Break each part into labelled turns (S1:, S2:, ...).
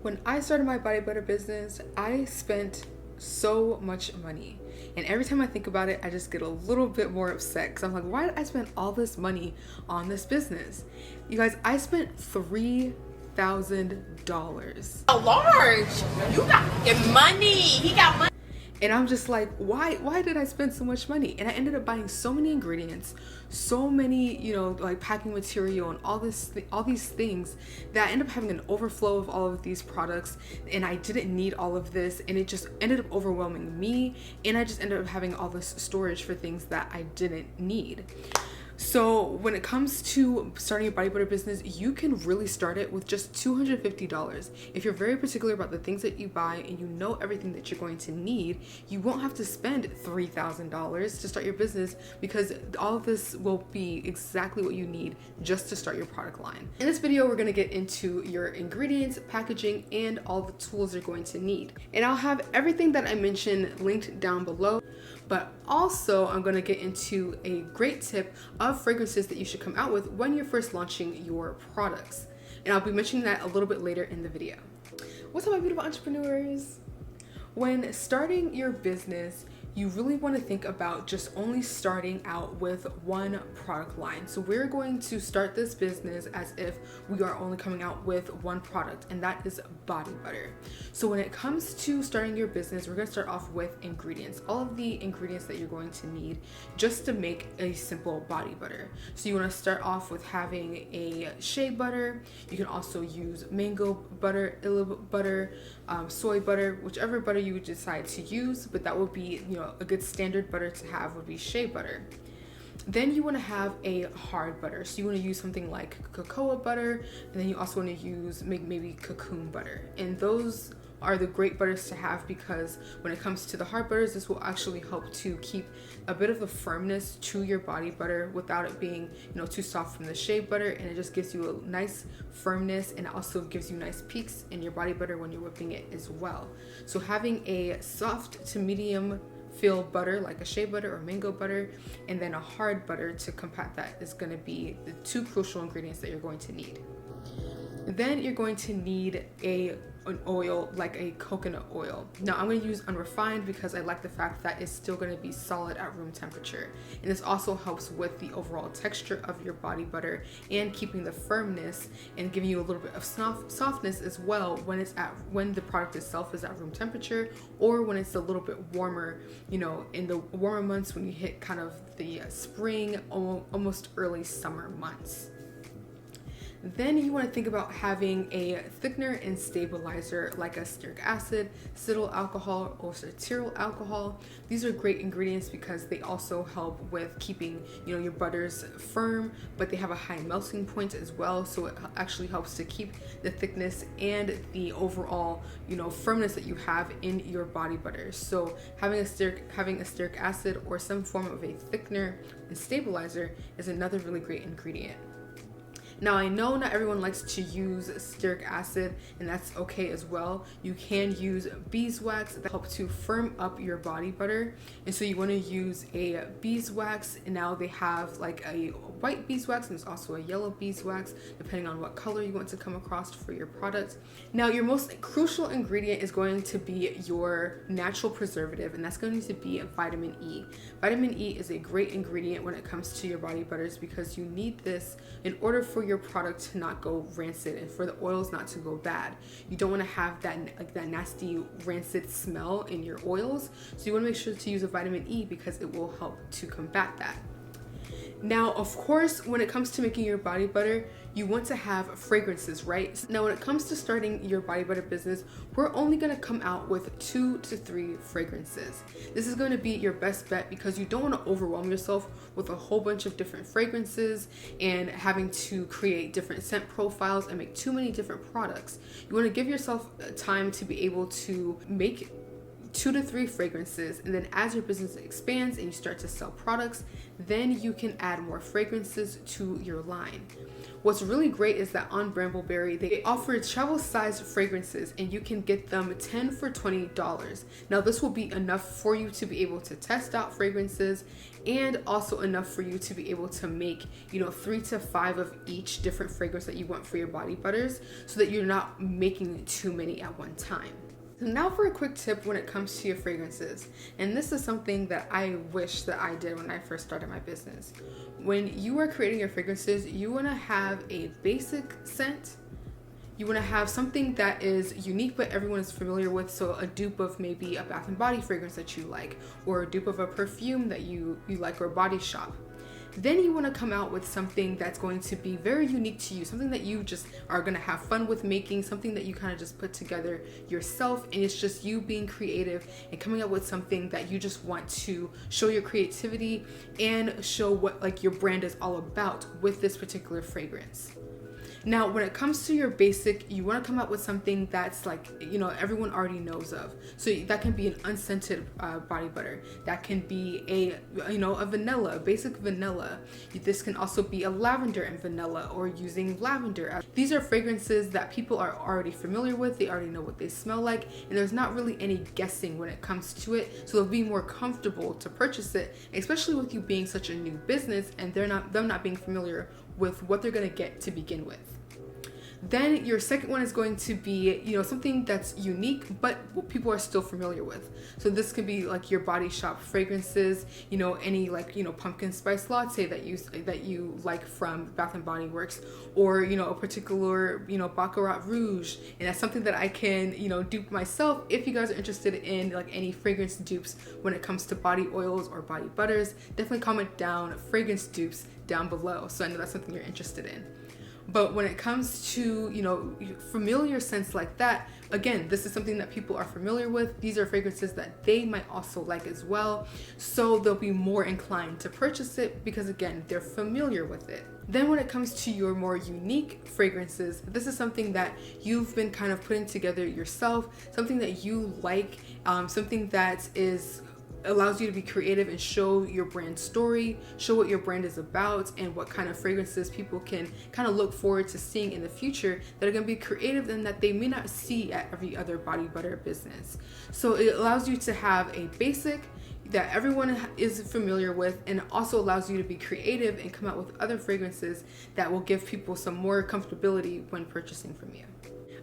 S1: When I started my body butter business, I spent so much money. And every time I think about it, I just get a little bit more upset because I'm like, why did I spend all this money on this business? You guys, I spent $3,000.
S2: Large. You got money. He got money.
S1: And I'm just like, why did I spend so much money? And I ended up buying so many ingredients, so many, like packing material and all these things that I ended up having an overflow of all of these products, and I didn't need all of this, and it just ended up overwhelming me, and I just ended up having all this storage for things that I didn't need. So when it comes to starting a body butter business, you can really start it with just $250. If you're very particular about the things that you buy and you know everything that you're going to need, you won't have to spend $3,000 to start your business, because all of this will be exactly what you need just to start your product line. In this video, we're going to get into your ingredients, packaging, and all the tools you're going to need. And I'll have everything that I mentioned linked down below. But also, I'm going to get into a great tip of fragrances that you should come out with when you're first launching your products. And I'll be mentioning that a little bit later in the video. What's up, my beautiful entrepreneurs? When starting your business, you really want to think about just only starting out with one product line. So we're going to start this business as if we are only coming out with one product, and that is body butter. So when it comes to starting your business, we're going to start off with ingredients, all of the ingredients that you're going to need just to make a simple body butter. So you want to start off with having a shea butter. You can also use mango butter, olive butter, soy butter, whichever butter you would decide to use, but that would be, a good standard butter to have would be shea butter. Then you want to have a hard butter. So you want to use something like cocoa butter, and then you also want to use maybe cocoon butter. And those are the great butters to have, because when it comes to the hard butters, this will actually help to keep a bit of the firmness to your body butter without it being, too soft from the shea butter, and it just gives you a nice firmness, and also gives you nice peaks in your body butter when you're whipping it as well. So having a soft to medium feel butter like a shea butter or mango butter, and then a hard butter to combat that is going to be the two crucial ingredients that you're going to need. Then you're going to need an oil like a coconut oil. Now I'm going to use unrefined because I like the fact that it's still going to be solid at room temperature, and this also helps with the overall texture of your body butter and keeping the firmness and giving you a little bit of softness as well when the product itself is at room temperature, or when it's a little bit warmer, in the warmer months, when you hit kind of the spring, almost early summer months. Then you want to think about having a thickener and stabilizer like acetic acid, cetyl alcohol, or cetyl alcohol. These are great ingredients because they also help with keeping, your butters firm, but they have a high melting point as well. So it actually helps to keep the thickness and the overall, firmness that you have in your body butter. So having acetic acid or some form of a thickener and stabilizer is another really great ingredient. Now, I know not everyone likes to use acetic acid, and that's okay as well. You can use beeswax that help to firm up your body butter. And so you want to use a beeswax, and now they have like a white beeswax, and there's also a yellow beeswax, depending on what color you want to come across for your product. Now, your most crucial ingredient is going to be your natural preservative, and that's going to be vitamin E. Vitamin E is a great ingredient when it comes to your body butters, because you need this in order for your product to not go rancid and for the oils not to go bad. You don't want to have that nasty rancid smell in your oils, so you want to make sure to use a vitamin E because it will help to combat that. Now, of course, when it comes to making your body butter, you want to have fragrances, right? Now, when it comes to starting your body butter business, we're only going to come out with 2 to 3 fragrances. This is going to be your best bet because you don't want to overwhelm yourself with a whole bunch of different fragrances and having to create different scent profiles and make too many different products. You want to give yourself time to be able to make 2 to 3 fragrances, and then as your business expands and you start to sell products, then you can add more fragrances to your line. What's really great is that on Brambleberry, they offer travel size fragrances and you can get them 10 for $20. Now this will be enough for you to be able to test out fragrances and also enough for you to be able to make, 3 to 5 of each different fragrance that you want for your body butters so that you're not making too many at one time. So now for a quick tip when it comes to your fragrances. And this is something that I wish that I did when I first started my business. When you are creating your fragrances, you want to have a basic scent. You want to have something that is unique but everyone is familiar with, so a dupe of maybe a Bath & Body fragrance that you like, or a dupe of a perfume that you like, or a Body Shop. Then you want to come out with something that's going to be very unique to you, something that you just are going to have fun with making, something that you kind of just put together yourself, and it's just you being creative and coming up with something that you just want to show your creativity and show what like your brand is all about with this particular fragrance. Now, when it comes to your basic, you want to come up with something that's like, everyone already knows of. So that can be an unscented body butter. That can be a vanilla, a basic vanilla. This can also be a lavender and vanilla, or using lavender. These are fragrances that people are already familiar with. They already know what they smell like, and there's not really any guessing when it comes to it. So they'll be more comfortable to purchase it, especially with you being such a new business and them not being familiar with what they're going to get to begin with. Then your second one is going to be, something that's unique, but what people are still familiar with. So this could be like your Body Shop fragrances, any pumpkin spice latte that you like from Bath and Body Works, or, a particular, Baccarat Rouge. And that's something that I can, dupe myself. If you guys are interested in like any fragrance dupes when it comes to body oils or body butters, definitely comment down fragrance dupes down below, so I know that's something you're interested in. But when it comes to, familiar scents like that, again, this is something that people are familiar with. These are fragrances that they might also like as well. So they'll be more inclined to purchase it because, again, they're familiar with it. Then when it comes to your more unique fragrances, this is something that you've been kind of putting together yourself, something that you like, something that allows you to be creative and show your brand story, show what your brand is about, and what kind of fragrances people can kind of look forward to seeing in the future that are going to be creative and that they may not see at every other body butter business. So it allows you to have a basic that everyone is familiar with, and also allows you to be creative and come out with other fragrances that will give people some more comfortability when purchasing from you.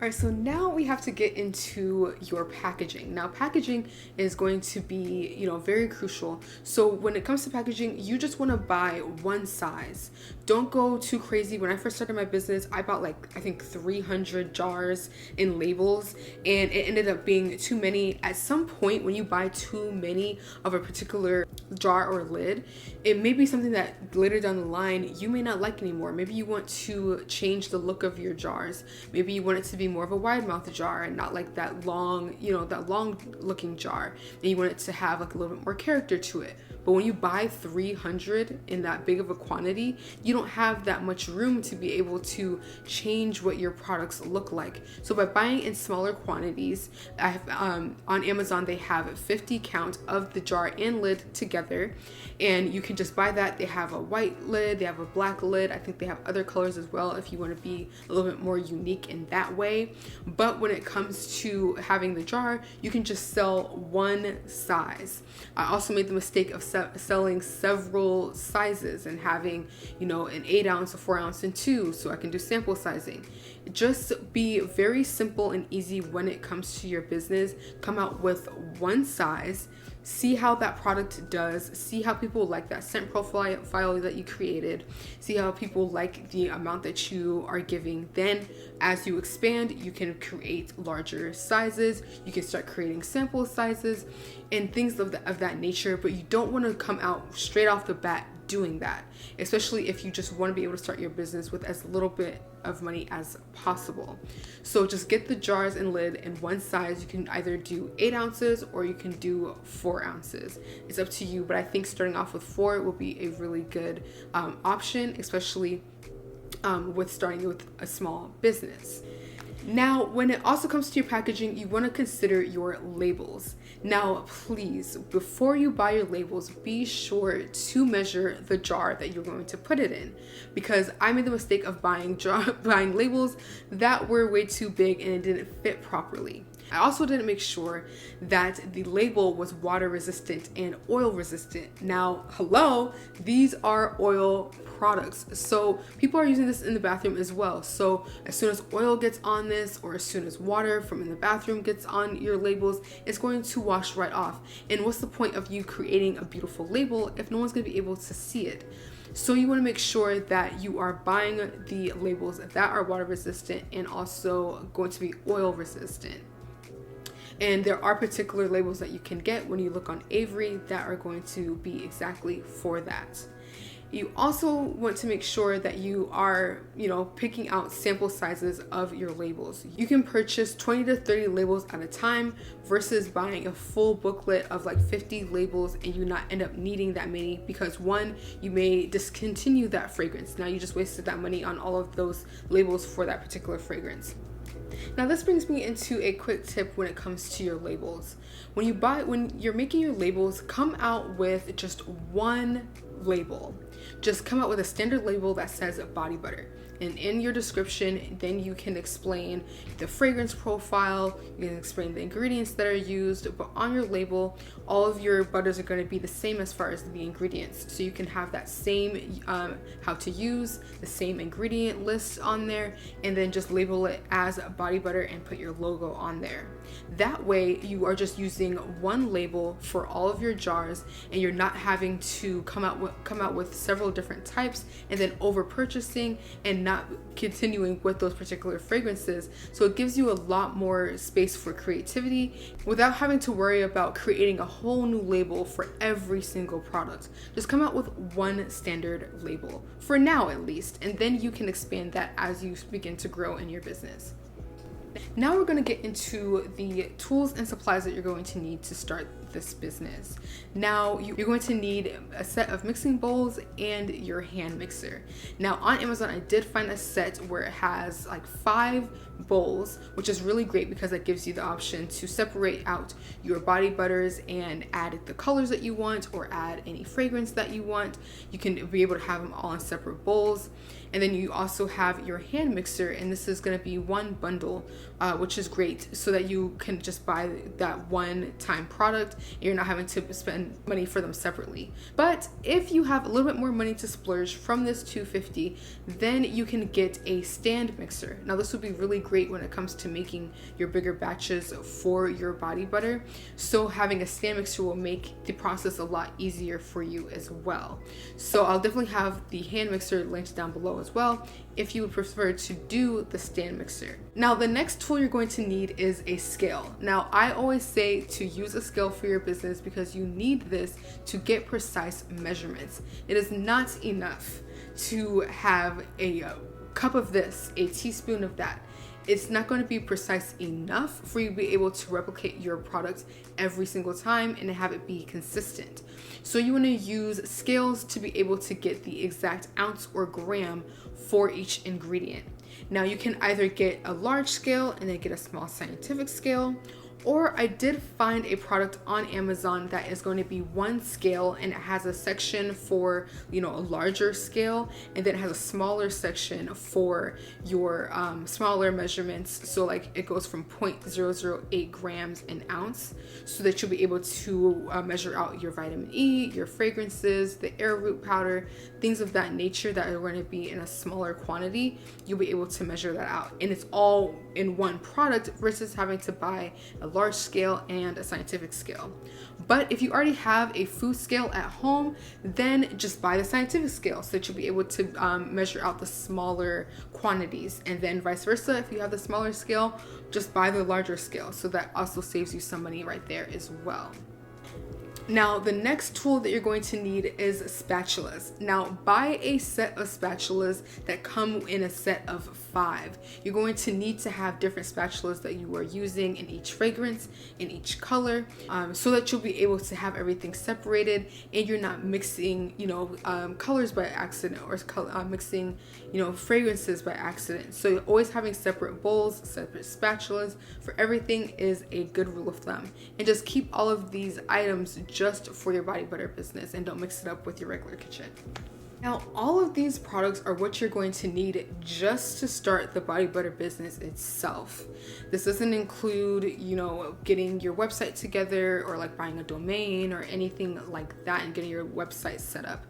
S1: All right, so now we have to get into your packaging. Now, packaging is going to be, very crucial. So when it comes to packaging, you just want to buy one size. Don't go too crazy. When I first started my business, I bought 300 jars and labels, and it ended up being too many. At some point, when you buy too many of a particular jar or lid, it may be something that later down the line you may not like anymore. Maybe you want to change the look of your jars. Maybe you want it to be more of a wide mouth jar and not like that long, that long looking jar. And you want it to have like a little bit more character to it. But when you buy 300 in that big of a quantity, you don't have that much room to be able to change what your products look like. So by buying in smaller quantities, I have, on Amazon, they have a 50 count of the jar and lid together. And you can just buy that. They have a white lid, they have a black lid. I think they have other colors as well if you want to be a little bit more unique in that way. But when it comes to having the jar, you can just sell one size. I also made the mistake of selling several sizes and having, an 8 ounce, a 4 ounce, and 2, so I can do sample sizing. Just be very simple and easy when it comes to your business. Come out with one size. See how that product does, see how people like that scent profile that you created, see how people like the amount that you are giving. Then as you expand, you can create larger sizes, you can start creating sample sizes and things of that nature, but you don't want to come out straight off the bat doing that, especially if you just want to be able to start your business with as little bit of money as possible. So just get the jars and lid in one size. You can either do 8 ounces or you can do 4 ounces. It's up to you, but I think starting off with 4 will be a really good option, especially with starting with a small business. Now, when it also comes to your packaging, you want to consider your labels. Now, please, before you buy your labels, be sure to measure the jar that you're going to put it in, because I made the mistake of buying labels that were way too big and it didn't fit properly. I also didn't make sure that the label was water resistant and oil resistant. Now, hello, these are oil products. So people are using this in the bathroom as well. So as soon as oil gets on this, or as soon as water from in the bathroom gets on your labels, it's going to wash right off. And what's the point of you creating a beautiful label if no one's going to be able to see it? So you want to make sure that you are buying the labels that are water resistant and also going to be oil resistant. And there are particular labels that you can get when you look on Avery that are going to be exactly for that. You also want to make sure that you are, picking out sample sizes of your labels. You can purchase 20 to 30 labels at a time versus buying a full booklet of like 50 labels and you not end up needing that many, because one, you may discontinue that fragrance. Now you just wasted that money on all of those labels for that particular fragrance. Now this brings me into a quick tip when it comes to your labels. When you're making your labels, come out with just one label. Just come out with a standard label that says body butter. And in your description, then you can explain the fragrance profile, you can explain the ingredients that are used, but on your label, all of your butters are going to be the same as far as the ingredients. So you can have that same how to use, the same ingredient list on there, and then just label it as body butter and put your logo on there. That way you are just using one label for all of your jars, and you're not having to come out with several different types and then over purchasing and not continuing with those particular fragrances. So it gives you a lot more space for creativity without having to worry about creating a whole new label for every single product. Just come out with one standard label for now at least, and then you can expand that as you begin to grow in your business. Now we're going to get into the tools and supplies that you're going to need to start this business. Now you're going to need a set of mixing bowls and your hand mixer. Now on Amazon, I did find a set where it has like 5 bowls, which is really great because it gives you the option to separate out your body butters and add the colors that you want or add any fragrance that you want. You can be able to have them all in separate bowls. And then you also have your hand mixer, and this is going to be one bundle, which is great, so that you can just buy that one-time product and you're not having to spend money for them separately. But if you have a little bit more money to splurge from this $250, then you can get a stand mixer. Now this would be really great when it comes to making your bigger batches for your body butter. So having a stand mixer will make the process a lot easier for you as well. So I'll definitely have the hand mixer linked down below as well if you would prefer to do the stand mixer. Now the next tool you're going to need is a scale. Now I always say to use a scale for your business because you need this to get precise measurements. It is not enough to have a cup of this, a teaspoon of that. It's not going to be precise enough for you to be able to replicate your product every single time and have it be consistent. So you want to use scales to be able to get the exact ounce or gram for each ingredient. Now you can either get a large scale and then get a small scientific scale, or I did find a product on Amazon that is going to be one scale and it has a section for, a larger scale, and then it has a smaller section for your smaller measurements. So like it goes from 0.008 grams an ounce, so that you'll be able to measure out your vitamin E, your fragrances, the arrowroot powder, things of that nature that are going to be in a smaller quantity. You'll be able to measure that out, and it's all in one product versus having to buy a large scale and a scientific scale. But if you already have a food scale at home, then just buy the scientific scale so that you'll be able to measure out the smaller quantities, and then vice versa. If you have the smaller scale, just buy the larger scale, so that also saves you some money right there as well. Now, the next tool that you're going to need is spatulas. Now, buy a set of spatulas that come in a set of 5. You're going to need to have different spatulas that you are using in each fragrance, in each color, so that you'll be able to have everything separated and you're not mixing, colors by accident or mixing, fragrances by accident. So you're always having separate bowls, separate spatulas for everything is a good rule of thumb. And just keep all of these items just for your body butter business and don't mix it up with your regular kitchen. Now, all of these products are what you're going to need just to start the body butter business itself. This doesn't include, getting your website together or like buying a domain or anything like that and getting your website set up.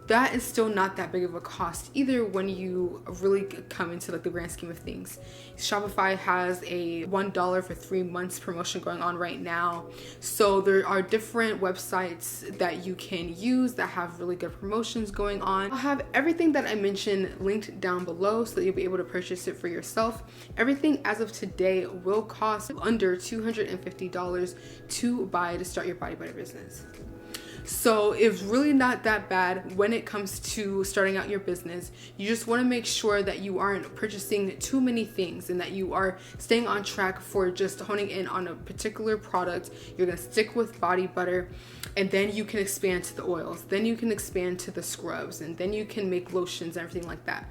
S1: That is still not that big of a cost either when you really come into like the grand scheme of things. Shopify has a $1 for 3 months promotion going on right now. So there are different websites that you can use that have really good promotions going on. I'll have everything that I mentioned linked down below so that you'll be able to purchase it for yourself. Everything as of today will cost under $250 to buy to start your body butter business. So it's really not that bad when it comes to starting out your business. You just want to make sure that you aren't purchasing too many things and that you are staying on track for just honing in on a particular product. You're going to stick with body butter, and then you can expand to the oils. Then you can expand to the scrubs, and then you can make lotions and everything like that.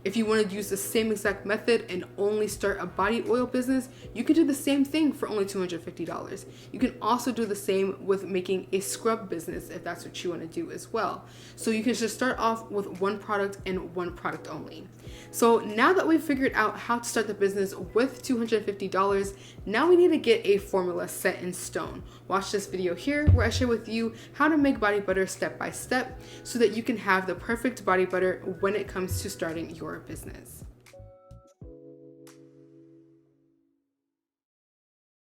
S1: If you want to use the same exact method and only start a body oil business, you can do the same thing for only $250. You can also do the same with making a scrub business if that's what you want to do as well. So you can just start off with one product and one product only. So now that we've figured out how to start the business with $250, now we need to get a formula set in stone. Watch this video here where I share with you how to make body butter step by step so that you can have the perfect body butter when it comes to starting your business.